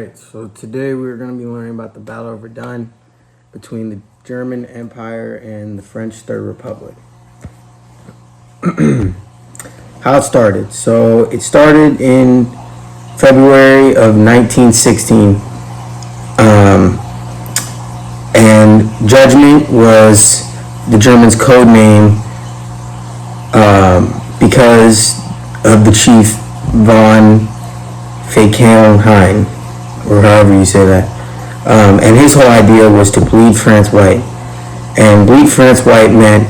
Alright, so today we're going to be learning about the Battle of Verdun between the German Empire and the French Third Republic. How it started. So it started in February of 1916, and Judgment was the Germans' code name because of the chief von Falkenhayn, or however you say that. And his whole idea was to bleed France white. And bleed France white meant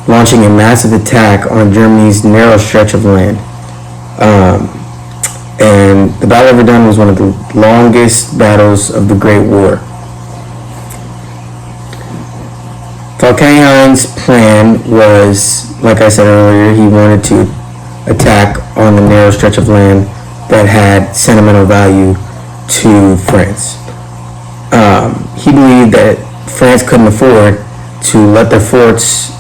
launching a massive attack on Germany's narrow stretch of land. And the Battle of Verdun was one of the longest battles of the Great War. Falkenhayn's plan was, like I said earlier, he wanted to attack on the narrow stretch of land that had sentimental value to France. He believed that France couldn't afford to let their forts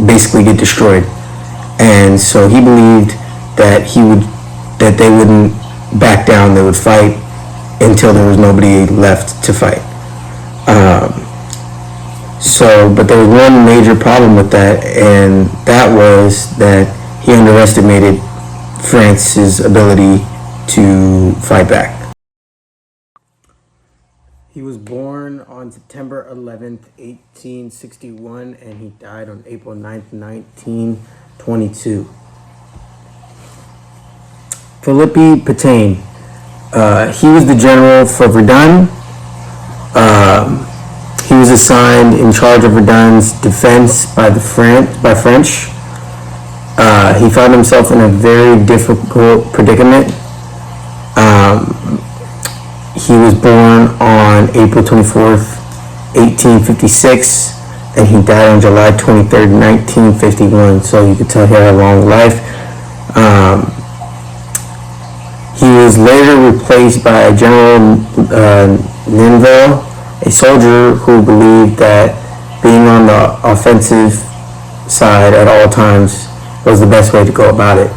basically get destroyed, and so he believed that they wouldn't back down. They would fight until there was nobody left to fight. But there was one major problem with that, and that was that he underestimated France's ability to fight back. He was born on September 11th, 1861, and he died on April 9th, 1922. Philippe Pétain. He was the general for Verdun. He was assigned in charge of Verdun's defense by French. He found himself in a very difficult predicament. He was born on April 24th, 1856, and he died on July 23rd, 1951, so you could tell he had a long life. He was later replaced by General Linville, a soldier who believed that being on the offensive side at all times was the best way to go about it.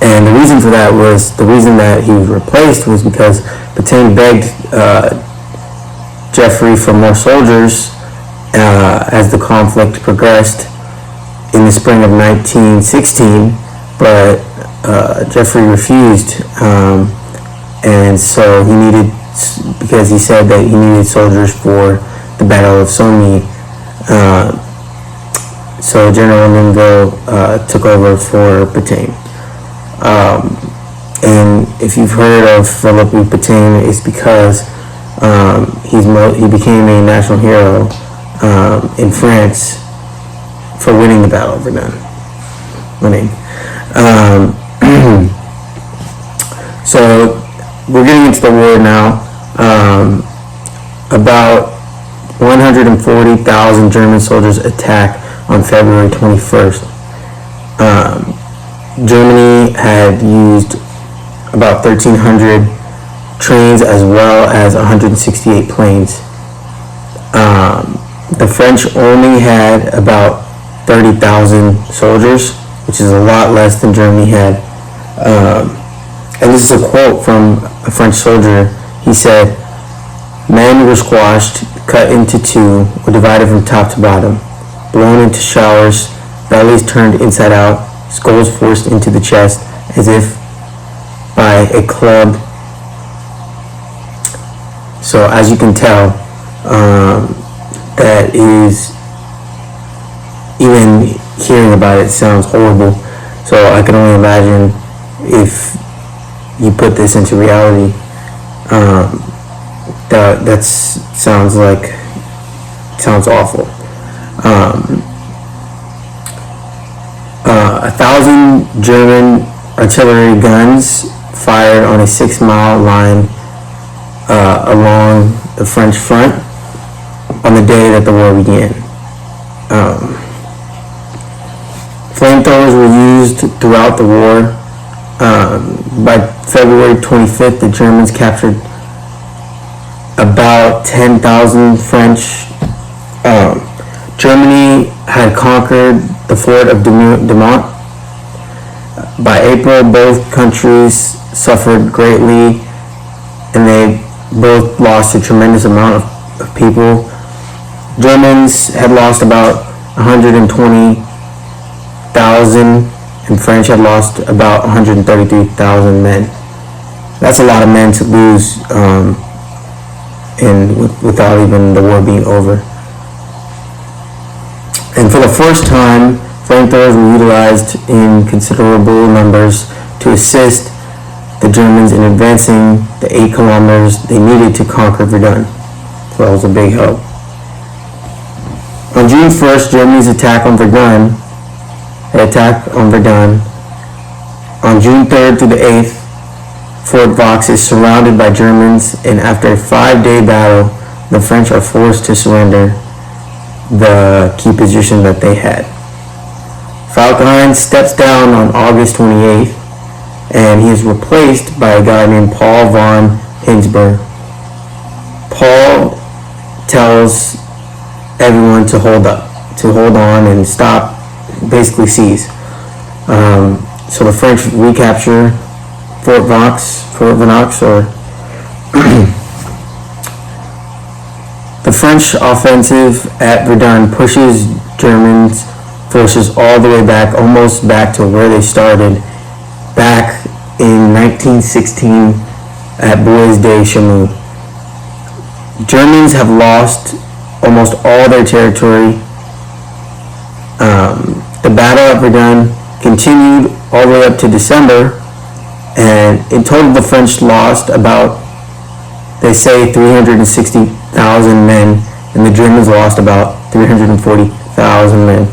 And the reason for that was, the reason that he was replaced was because Pétain begged Joffre for more soldiers as the conflict progressed in the spring of 1916, but Joffre refused, and so because he said that he needed soldiers for the Battle of Somme. So General Linville took over for Pétain. And if you've heard of Philippe Pétain, it's because he became a national hero in France for winning the Battle of Verdun. So we're getting into the war now. About 140,000 German soldiers attacked on February 21st. Germany had used about 1,300 trains as well as 168 planes. The French only had about 30,000 soldiers, which is a lot less than Germany had. And this is a quote from a French soldier. He said, "Men were squashed, cut into two, or divided from top to bottom, blown into showers, bellies turned inside out, skulls forced into the chest as if by a club." So as you can tell, that is, even hearing about it sounds horrible. So I can only imagine if you put this into reality. That sounds awful. 1,000 German artillery guns fired on a 6-mile line along the French front on the day that the war began. Flamethrowers were used throughout the war. By February 25th, the Germans captured about 10,000 French. Germany had conquered the fort of Demont, By April, both countries suffered greatly, and they both lost a tremendous amount of people. Germans had lost about 120,000, and French had lost about 133,000 men. That's a lot of men to lose, without even the war being over. And for the first time, flamethrowers were utilized in considerable numbers to assist the Germans in advancing the 8 kilometers they needed to conquer Verdun. So that was a big help. On June 1st, Germany's attack on Verdun. On June 3rd through the 8th, Fort Vaux is surrounded by Germans, and after a 5-day battle, the French are forced to surrender the key position that they had. Falkenhayn steps down on August 28th, and he is replaced by a guy named Paul von Hindenburg. Paul tells everyone to hold on and stop, basically seize. So the French recapture Fort Vaux, or the French offensive at Verdun pushes Germans forces all the way back, almost back to where they started, back in 1916 at Bois de Chaumont. Germans have lost almost all their territory. The battle at Verdun continued all the way up to December, and in total the French lost about, they say, 360,000 men, and the Germans lost about 340,000 men.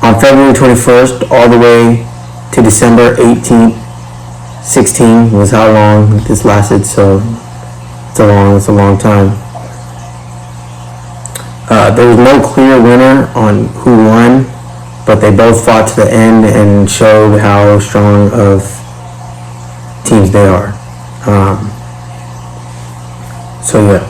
On February 21st, all the way to December 18th, 16 was how long this lasted, so it's a long time. There was no clear winner on who won, but they both fought to the end and showed how strong of teams they are. So yeah.